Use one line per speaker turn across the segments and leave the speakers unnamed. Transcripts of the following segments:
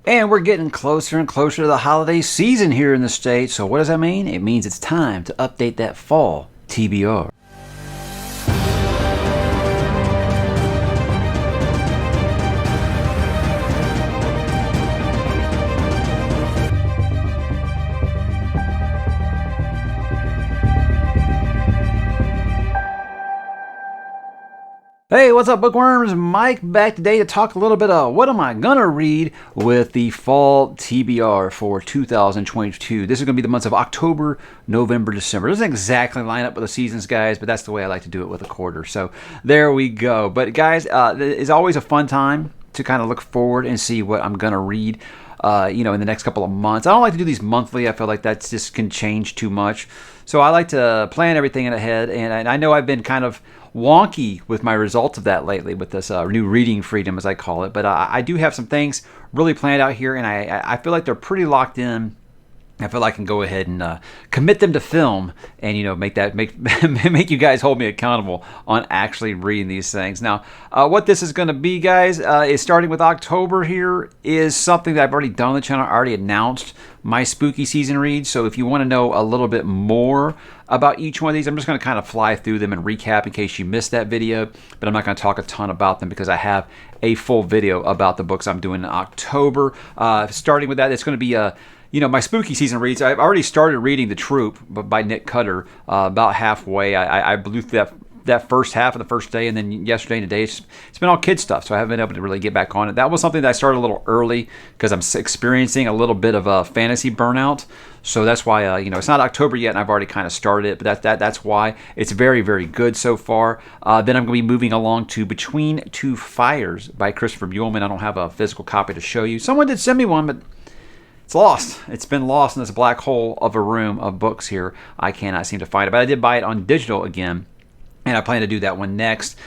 And we're getting closer and closer to the holiday season here in the States. So what does that mean? It means it's time to update that fall TBR. Hey, what's up, bookworms? Mike back today to talk a little bit of what am I gonna read with the fall TBR for 2022. This is gonna be the months of October, November, December. It doesn't exactly line up with the seasons, guys, but that's the way I like to do it with a quarter. So there we go. But guys, it's always a fun time to kind of look forward and see what I'm gonna read. In the next couple of months. I don't like to do these monthly. I feel like that just can change too much. So I like to plan everything in ahead. And I know I've been kind of wonky with my results of that lately with this new reading freedom, as I call it. But I do have some things really planned out here, and I feel like they're pretty locked in. I feel like I can go ahead and commit them to film, and make make you guys hold me accountable on actually reading these things. Now, what this is going to be, guys, is starting with October. Here is something that I've already done on the channel. I already announced my spooky season reads. So if you want to know a little bit more about each one of these, I'm just going to kind of fly through them and recap in case you missed that video. But I'm not going to talk a ton about them because I have a full video about the books I'm doing in October. Starting with that, it's going to be my spooky season reads. I've already started reading The Troop by Nick Cutter about halfway. I blew through that first half of the first day, and then yesterday and today it's been all kid stuff, so I haven't been able to really get back on it. That was something that I started a little early because I'm experiencing a little bit of a fantasy burnout. So that's why it's not October yet, and I've already kind of started it. But that's why it's very, very good so far. Then I'm going to be moving along to Between Two Fires by Christopher Buehlman. I don't have a physical copy to show you. Someone did send me one, but it's lost. It's been lost in this black hole of a room of books here. I cannot seem to find it. But I did buy it on digital again, and I plan to do that one next.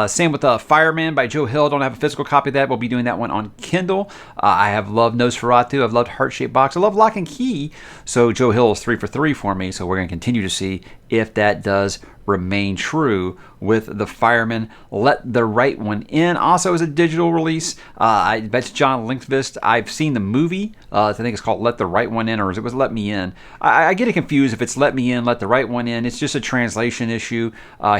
Same with Fireman by Joe Hill. Don't have a physical copy of that. We'll be doing that one on Kindle. I have loved Nosferatu. I've loved Heart-Shaped Box. I love Lock and Key. So Joe Hill is 3 for 3 for me. So we're going to continue to see if that does remain true with the Fireman. Let the Right One In also is a digital release. I bet John Linkvist. I've seen the movie. I think it's called Let the Right One In, or it was Let Me In. I get it confused if it's Let Me In, Let the Right One In. It's just a translation issue.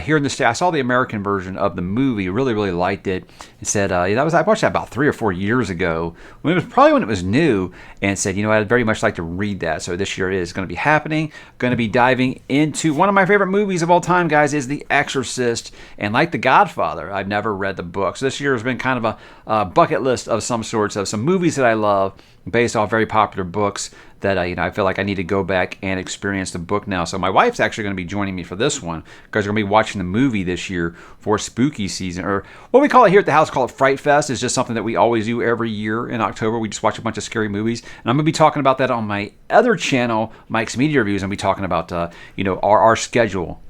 Here in the States, I saw the American version of the movie. Really, really liked it. It said I watched that about 3 or 4 years ago. When it was new, and said I'd very much like to read that. So this year it is going to be happening. Going to be diving into one of my favorite movies of all time, guys, is The Exorcist. And like The Godfather, I've never read the book. So this year has been kind of a bucket list of some sorts of some movies that I love based off very popular books that I feel like I need to go back and experience the book now. So my wife's actually going to be joining me for this one because we're going to be watching the movie this year for spooky season, or what we call it here at the house, call it Fright Fest. Is just something that we always do every year in October. We just watch a bunch of scary movies, and I'm going to be talking about that on my other channel, Mike's Media Reviews. I'm going to be talking about our schedule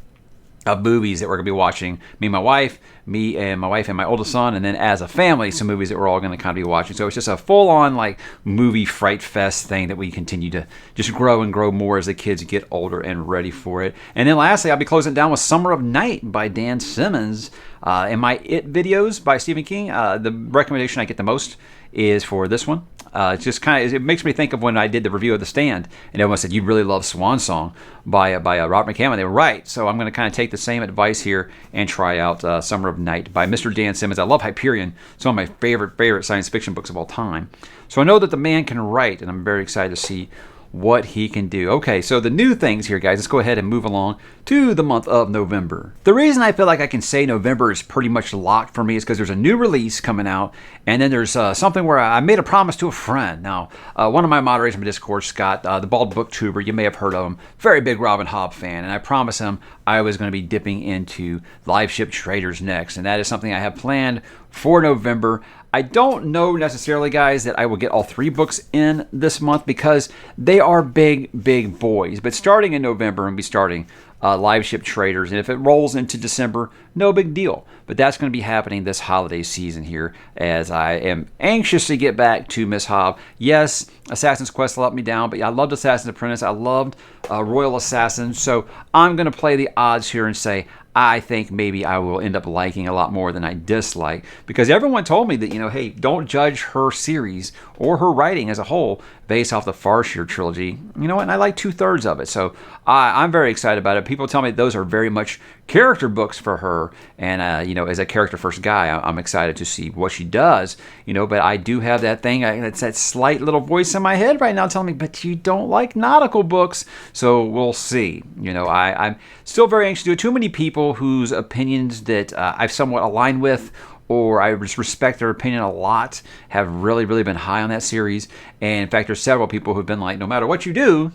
of movies that we're going to be watching. Me and my wife and my oldest son, and then as a family, some movies that we're all going to kind of be watching. So it's just a full-on movie Fright Fest thing that we continue to just grow and grow more as the kids get older and ready for it. And then lastly, I'll be closing it down with Summer of Night by Dan Simmons. In my It videos by Stephen King, the recommendation I get the most is for this one. It's just it makes me think of when I did the review of The Stand, and everyone said you'd really love Swan Song by Robert McCammon. They were right. So I'm going to kind of take the same advice here and try out Summer of Night by Mr. Dan Simmons. I love Hyperion. It's one of my favorite science fiction books of all time. So I know that the man can write, and I'm very excited to see what he can do. Okay, so the new things here, guys, let's go ahead and move along to the month of November. The reason I feel like I can say November is pretty much locked for me is because there's a new release coming out, and then there's something where I made a promise to a friend. Now, one of my moderators in my Discord, Scott, the Bald Booktuber, you may have heard of him, very big Robin Hobb fan, and I promised him I was going to be dipping into Live Ship Traders next, and that is something I have planned for November. I don't know necessarily, guys, that I will get all 3 books in this month because they are big, big boys. But starting in November, I'm going to be starting Live Ship Traders. And if it rolls into December, no big deal. But that's going to be happening this holiday season here as I am anxious to get back to Miss Hobb. Yes, Assassin's Quest let me down, but I loved Assassin's Apprentice. I loved Royal Assassin. So I'm going to play the odds here and say I think maybe I will end up liking a lot more than I dislike, because everyone told me that, hey, don't judge her series or her writing as a whole based off the Farseer trilogy. You know what? And I like 2/3 of it. So I'm very excited about it. People tell me those are very much character books for her. And, as a character first guy, I'm excited to see what she does, but I do have that thing. It's that slight little voice in my head right now telling me, but you don't like nautical books. So we'll see. I'm still very anxious to do it. Too many people whose opinions that I've somewhat aligned with, or I just respect their opinion a lot, have really, really been high on that series. And in fact, there's several people who've been like, no matter what you do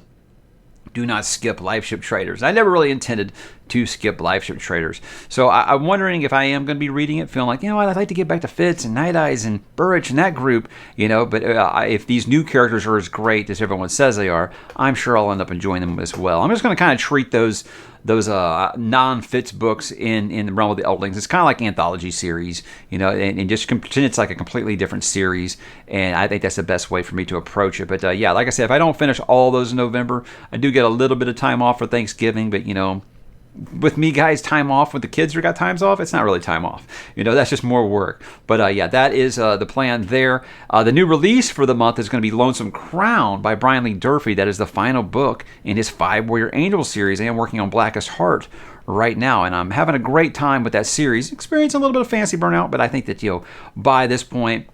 not skip Lifeship Traders. I never really intended to skip Lifeship Traders. So I'm wondering if I am going to be reading it, feeling like, I'd like to get back to Fitz and Night Eyes and Burrich and that group, but if these new characters are as great as everyone says they are, I'm sure I'll end up enjoying them as well. I'm just going to kind of treat those non-Fitz books in the realm of the Eldlings. It's kind of like anthology series, and just pretend it's like a completely different series. And I think that's the best way for me to approach it. But like I said, if I don't finish all those in November, I do get a little bit of time off for Thanksgiving. But with me guys, time off with the kids who got times off, it's not really time off. That's just more work. But that is the plan there. The new release for the month is going to be Lonesome Crown by Brian Lee Durfee. That is the final book in his 5 Warrior Angel series. I am working on Blackest Heart right now, and I'm having a great time with that series. Experiencing a little bit of fancy burnout, but I think that by this point,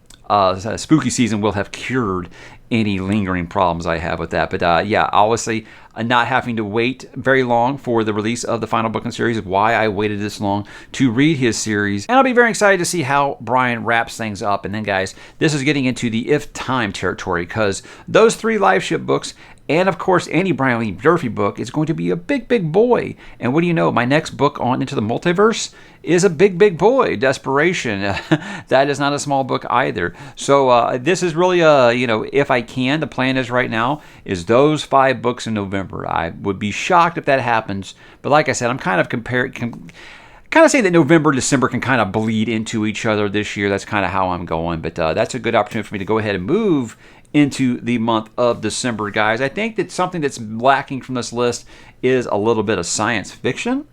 spooky season will have cured any lingering problems I have with that. But obviously not having to wait very long for the release of the final book in the series is why I waited this long to read his series. And I'll be very excited to see how Brian wraps things up. And then, guys, this is getting into the if time territory, because those 3 Lifeship books, and of course any Brian Lee Durfee book, is going to be a big, big boy. And what do you know? My next book on Into the Multiverse is a big, big boy, Desperation. That is not a small book either. So this is really if I can, the plan is right now is those 5 books in November. I would be shocked if that happens. But like I said, I'm kind of saying that November, December can kind of bleed into each other this year. That's kind of how I'm going. But that's a good opportunity for me to go ahead and move into the month of December, guys. I think that something that's lacking from this list is a little bit of science fiction.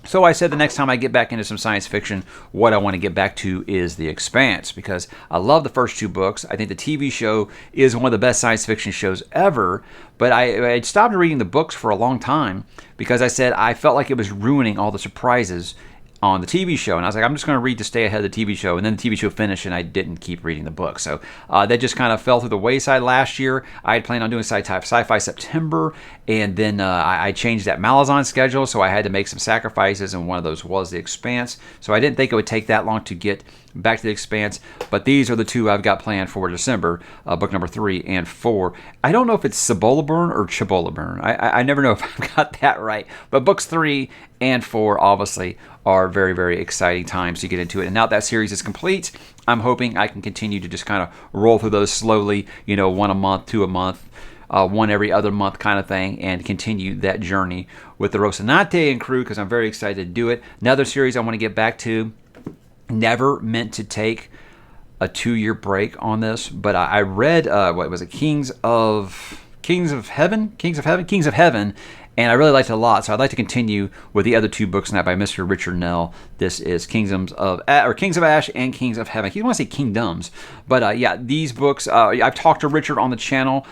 So I said the next time I get back into some science fiction, what I want to get back to is The Expanse, because I love the first 2 books. I think the TV show is one of the best science fiction shows ever, but I stopped reading the books for a long time because I said I felt like it was ruining all the surprises on the TV show. And I was like, I'm just going to read to stay ahead of the TV show. And then the TV show finished and I didn't keep reading the book. So that just kind of fell through the wayside last year. I had planned on doing Sci-Fi September, and then I changed that Malazan schedule, so I had to make some sacrifices, and one of those was The Expanse. So I didn't think it would take that long to get back to The Expanse, but these are the 2 I've got planned for December, book number 3 and 4. I don't know if it's Cibolaburn or Chibolaburn. I never know if I've got that right, but books 3 and 4 obviously are very, very exciting times to get into it. And now that series is complete, I'm hoping I can continue to just kind of roll through those slowly, 1 a month, 2 a month, 1 every other month kind of thing, and continue that journey with the Rocinante and crew, because I'm very excited to do it. Another series I want to get back to, never meant to take a 2-year break on this, but I read, what was it, Kings of Heaven, and I really liked it a lot, so I'd like to continue with the other 2 books in that by Mr. Richard Nell. This is Kings of Ash and Kings of Heaven. He want to say Kingdoms, but these books, I've talked to Richard on the channel.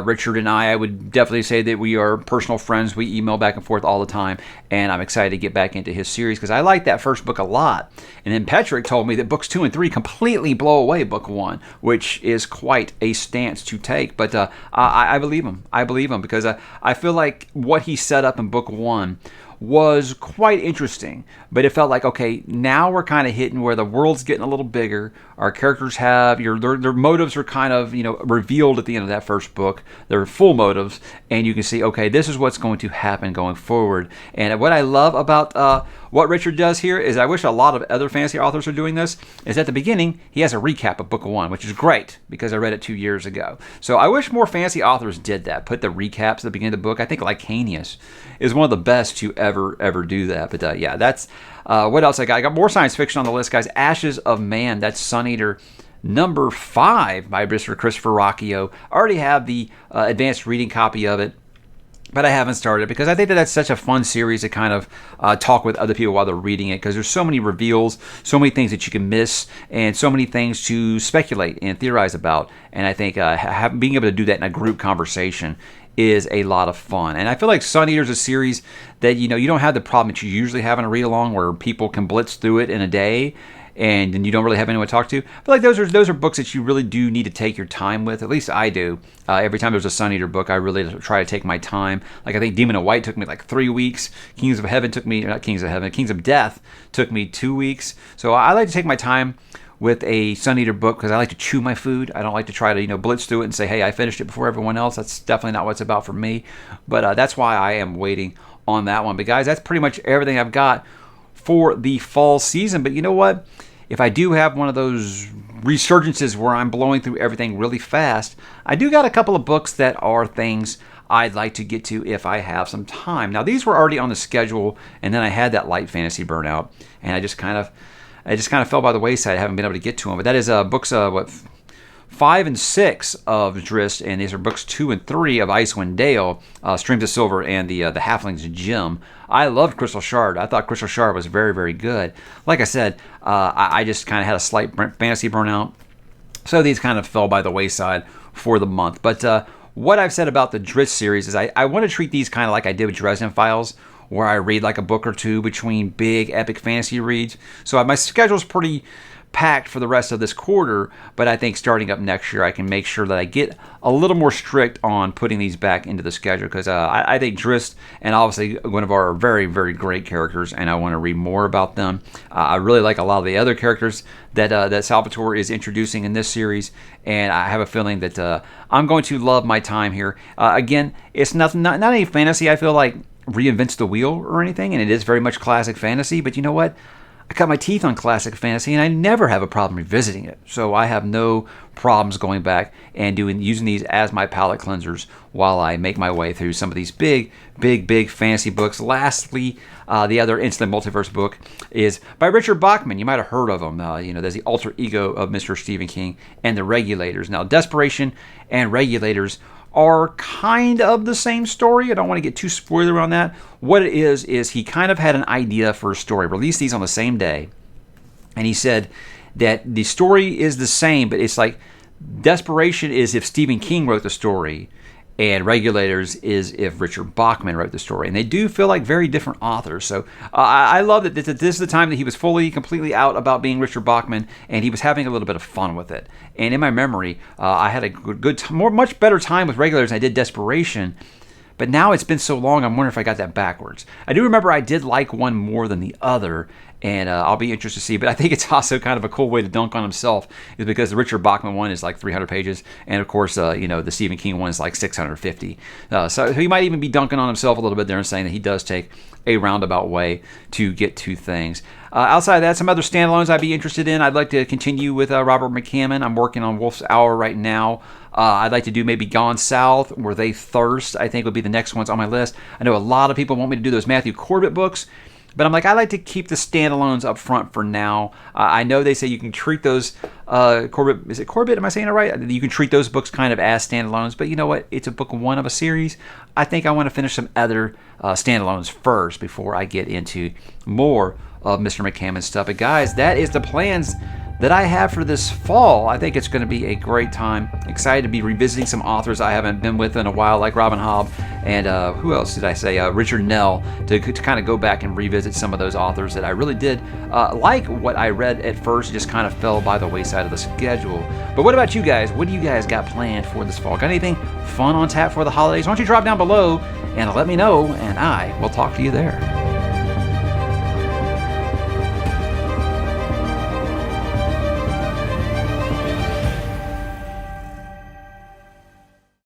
Richard and I would definitely say that we are personal friends. We email back and forth all the time, and I'm excited to get back into his series because I like that first book a lot. And then Patrick told me that books 2 and 3 completely blow away book 1, which is quite a stance to take. But I believe him. I believe him because I feel like what he set up in book 1 was quite interesting, but it felt like, okay, now we're kind of hitting where the world's getting a little bigger. Our characters have their motives are kind of revealed at the end of that first book, their full motives, and you can see, okay, this is what's going to happen going forward. And what I love about what Richard does here is, I wish a lot of other fantasy authors are doing this, is at the beginning he has a recap of book 1, which is great because I read it 2 years ago. So I wish more fantasy authors did that, put the recaps at the beginning of the book. I think Lycanius is one of the best to ever do that. But that's what else I got. I got more science fiction on the list, guys. Ashes of Man, that's Sun Eater number 5 by Mr. Christopher Rocchio. I already have the advanced reading copy of it. but I haven't started because I think that that's such a fun series to kind of talk with other people while they're reading it, because there's so many reveals, so many things that you can miss, and so many things to speculate and theorize about. And I think being able to do that in a group conversation is a lot of fun. And I feel like Sun Eater is a series that, you don't have the problem that you usually have in a read-along where people can blitz through it in a day and then you don't really have anyone to talk to. I feel like those are books that you really do need to take your time with. At least I do. Every time there's a Sun Eater book, I really try to take my time. Like I think Demon of White took me like 3 weeks. Kings of Heaven took me, not Kings of Heaven, Kings of Death took me 2 weeks. So I like to take my time with a Sun Eater book because I like to chew my food. I don't like to try to blitz through it and say, hey, I finished it before everyone else. That's definitely not what it's about for me. But that's why I am waiting on that one. But guys, that's pretty much everything I've got for the fall season. But you know what? If I do have one of those resurgences where I'm blowing through everything really fast, I do got a couple of books that are things I'd like to get to if I have some time. Now, these were already on the schedule, and then I had that light fantasy burnout, and I just kind of fell by the wayside. I haven't been able to get to them. But that is books 5 and 6 of Drizzt, and these are books 2 and 3 of Icewind Dale, Streams of Silver, and the Halfling's Gem. I loved Crystal Shard. I thought Crystal Shard was very, very good. Like I said, I just kind of had a slight fantasy burnout, so these kind of fell by the wayside for the month. But what I've said about the Drizzt series is I want to treat these kind of like I did with Dresden Files, where I read like a book or two between big epic fantasy reads. So my schedule's pretty packed for the rest of this quarter, but I think starting up next year I can make sure that I get a little more strict on putting these back into the schedule, because I think Drizzt and obviously Guinevere are very, very great characters, and I want to read more about them. I really like a lot of the other characters that Salvatore is introducing in this series, and I have a feeling that I'm going to love my time here. Again, it's not any fantasy I feel like reinvents the wheel or anything, and it is very much classic fantasy, but you know what? I cut my teeth on classic fantasy, and I never have a problem revisiting it. So I have no problems going back and using these as my palate cleansers while I make my way through some of these big fantasy books. Lastly, the other Instant Multiverse book is by Richard Bachman. You might have heard of him. There's the alter ego of Mr. Stephen King and the Regulators. Now, Desperation and Regulators are kind of the same story. I don't want to get too spoiler on that. What it is he kind of had an idea for a story, released these on the same day, and he said that the story is the same, but it's like Desperation is if Stephen King wrote the story, and Regulators is if Richard Bachman wrote the story. And they do feel like very different authors. So I love that this is the time that he was completely out about being Richard Bachman, and he was having a little bit of fun with it. And in my memory, I had a much better time with Regulators than I did Desperation. But now it's been so long, I'm wondering if I got that backwards. I do remember I did like one more than the other, and I'll be interested to see. But I think it's also kind of a cool way to dunk on himself, is because the Richard Bachman one is like 300 pages, and of course, the Stephen King one is like 650. So he might even be dunking on himself a little bit there and saying that he does take a roundabout way to get to things. Outside of that, some other standalones I'd be interested in. I'd like to continue with Robert McCammon. I'm working on Wolf's Hour right now. I'd like to do maybe Gone South, Where They Thirst, I think would be the next ones on my list. I know a lot of people want me to do those Matthew Corbett books, but I'm like, I like to keep the standalones up front for now. I know they say you can treat those, Corbett, is it Corbett? Am I saying it right? You can treat those books kind of as standalones, but you know what? It's a book one of a series. I think I want to finish some other standalones first before I get into more of Mr. McCammon's stuff. But guys, that is the plans that I have for this fall. I think it's going to be a great time. Excited to be revisiting some authors I haven't been with in a while, like Robin Hobb and who else did I say? Richard Nell, to kind of go back and revisit some of those authors that I really did like what I read at first. It just kind of fell by the wayside of the schedule. But what about you guys? What do you guys got planned for this fall? Got anything fun on tap for the holidays? Why don't you drop down below and let me know, and I will talk to you there.